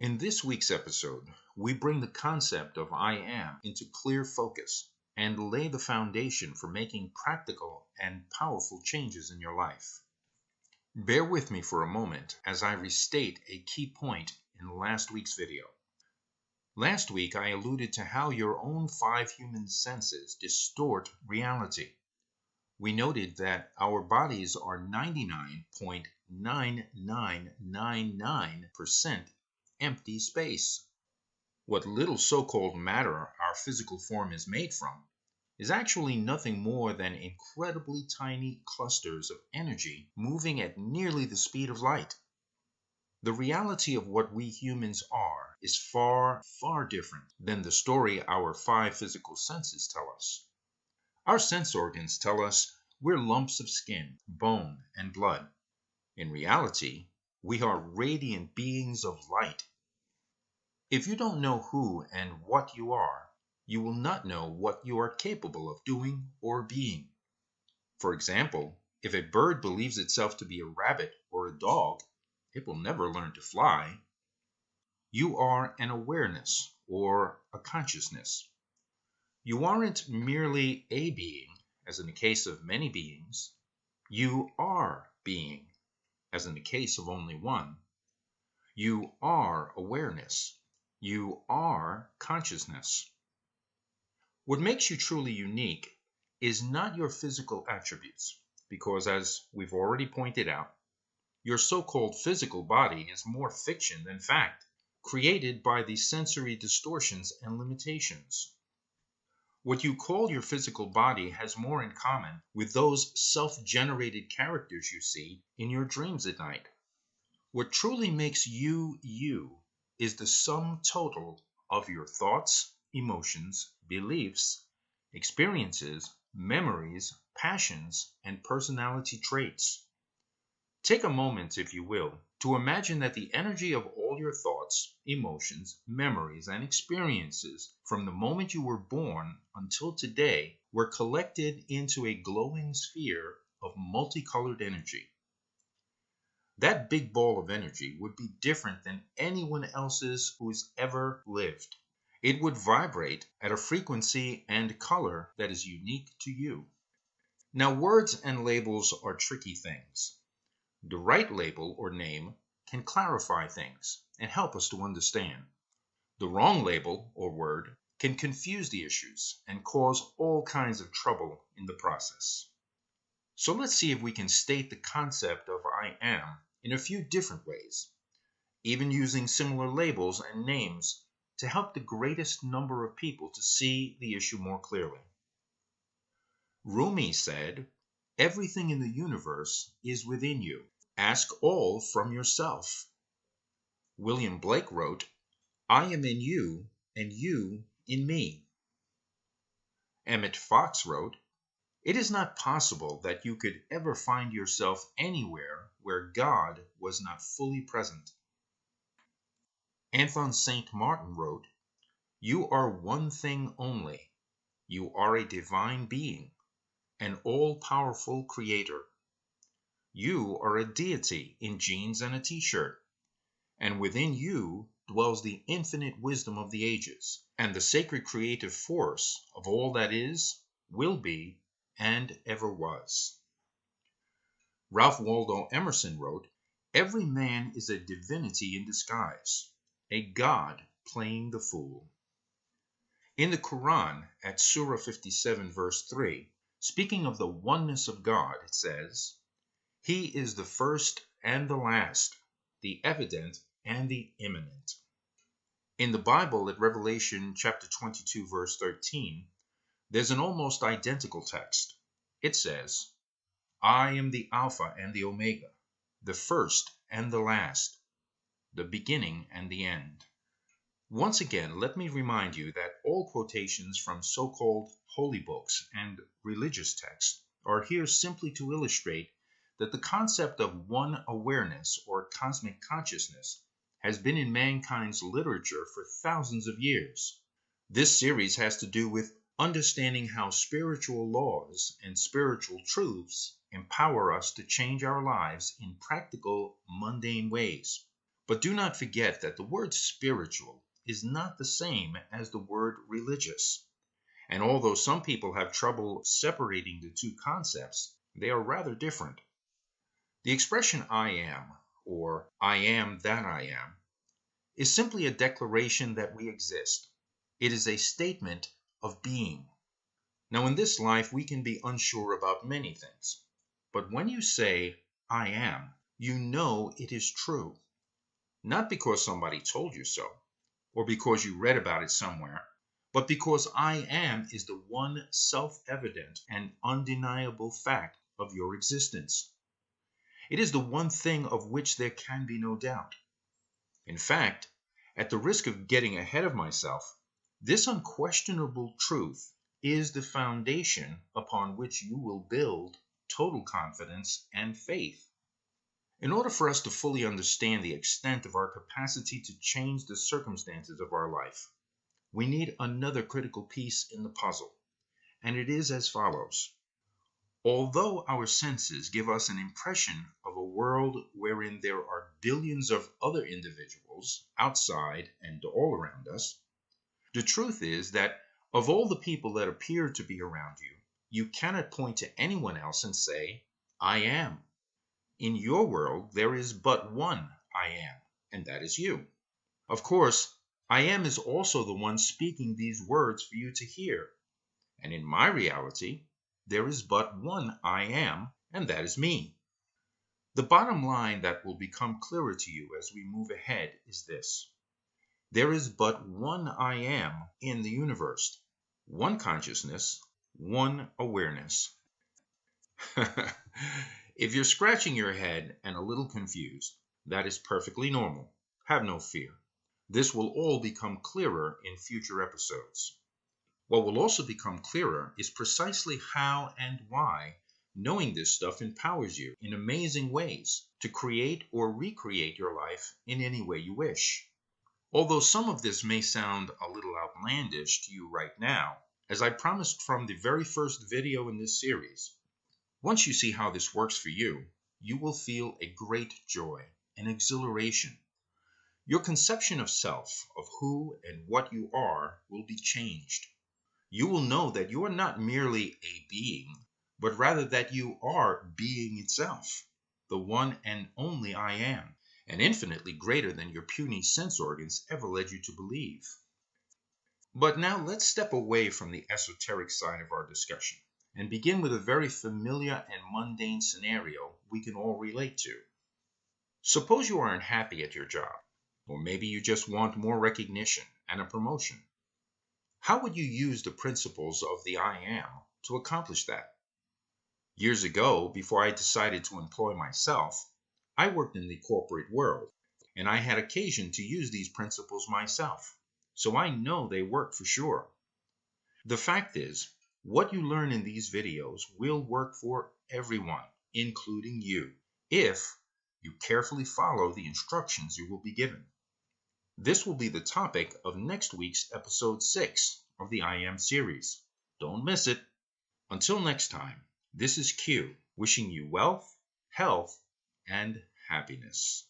In this week's episode, we bring the concept of I am into clear focus and lay the foundation for making practical and powerful changes in your life. Bear with me for a moment as I restate a key point in last week's video. Last week, I alluded to how your own five human senses distort reality. We noted that our bodies are 99.9999% empty space. What little so-called matter our physical form is made from is actually nothing more than incredibly tiny clusters of energy moving at nearly the speed of light. The reality of what we humans are is far, far different than the story our five physical senses tell us. Our sense organs tell us we're lumps of skin, bone, and blood. In reality, we are radiant beings of light. If you don't know who and what you are, you will not know what you are capable of doing or being. For example, if a bird believes itself to be a rabbit or a dog, it will never learn to fly. You are an awareness or a consciousness. You aren't merely a being, as in the case of many beings. You are being, as in the case of only one. You are awareness. You are consciousness. What makes you truly unique is not your physical attributes, because as we've already pointed out, your so-called physical body is more fiction than fact, created by the sensory distortions and limitations. What you call your physical body has more in common with those self-generated characters you see in your dreams at night. What truly makes you you is the sum total of your thoughts, emotions, beliefs, experiences, memories, passions, and personality traits. Take a moment, if you will, to imagine that the energy of all your thoughts, emotions, memories, and experiences from the moment you were born until today were collected into a glowing sphere of multicolored energy. That big ball of energy would be different than anyone else's who's ever lived. It would vibrate at a frequency and color that is unique to you. Now, words and labels are tricky things. The right label or name can clarify things and help us to understand. The wrong label or word can confuse the issues and cause all kinds of trouble in the process. So let's see if we can state the concept of I am in a few different ways, even using similar labels and names to help the greatest number of people to see the issue more clearly. Rumi said, "Everything in the universe is within you. Ask all from yourself." William Blake wrote, "I am in you and you in me." Emmett Fox wrote, "It is not possible that you could ever find yourself anywhere where God was not fully present." Anton St. Martin wrote, "You are one thing only. You are a divine being, an all-powerful creator. You are a deity in jeans and a t-shirt, and within you dwells the infinite wisdom of the ages and the sacred creative force of all that is, will be, and ever was." Ralph Waldo Emerson wrote, "Every man is a divinity in disguise, a god playing the fool." In the Quran, at Surah 57, verse 3, speaking of the oneness of God, it says, "He is the first and the last, the evident and the immanent." In the Bible, at Revelation chapter 22, verse 13, there's an almost identical text. It says, "I am the Alpha and the Omega, the first and the last, the beginning and the end." Once again, let me remind you that all quotations from so-called holy books and religious texts are here simply to illustrate that the concept of one awareness or cosmic consciousness has been in mankind's literature for thousands of years. This series has to do with understanding how spiritual laws and spiritual truths empower us to change our lives in practical, mundane ways. But do not forget that the word spiritual is not the same as the word religious. And although some people have trouble separating the two concepts, they are rather different. The expression I am, or I am that I am, is simply a declaration that we exist. It is a statement of being. Now, in this life, we can be unsure about many things. But when you say, I am, you know it is true. Not because somebody told you so, or because you read about it somewhere, but because I am is the one self-evident and undeniable fact of your existence. It is the one thing of which there can be no doubt. In fact, at the risk of getting ahead of myself, this unquestionable truth is the foundation upon which you will build total confidence and faith. In order for us to fully understand the extent of our capacity to change the circumstances of our life, we need another critical piece in the puzzle, and it is as follows. Although our senses give us an impression of a world wherein there are billions of other individuals outside and all around us, the truth is that of all the people that appear to be around you, you cannot point to anyone else and say, I am. In your world, there is but one I am, and that is you. Of course, I am is also the one speaking these words for you to hear. And in my reality, there is but one I am, and that is me. The bottom line that will become clearer to you as we move ahead is this. There is but one I am in the universe, one consciousness, one awareness. If you're scratching your head and a little confused, that is perfectly normal. Have no fear. This will all become clearer in future episodes. What will also become clearer is precisely how and why knowing this stuff empowers you in amazing ways to create or recreate your life in any way you wish. Although some of this may sound a little outlandish to you right now, as I promised from the very first video in this series, once you see how this works for you, you will feel a great joy and exhilaration. Your conception of self, of who and what you are, will be changed. You will know that you are not merely a being, but rather that you are being itself, the one and only I am, and infinitely greater than your puny sense organs ever led you to believe. But now let's step away from the esoteric side of our discussion and begin with a very familiar and mundane scenario we can all relate to. Suppose you are unhappy at your job, or maybe you just want more recognition and a promotion. How would you use the principles of the I am to accomplish that? Years ago, before I decided to employ myself, I worked in the corporate world, and I had occasion to use these principles myself, so I know they work for sure. The fact is, what you learn in these videos will work for everyone, including you, if you carefully follow the instructions you will be given. This will be the topic of next week's episode 6 of the I Am series. Don't miss it. Until next time, this is Q, wishing you wealth, health, and happiness.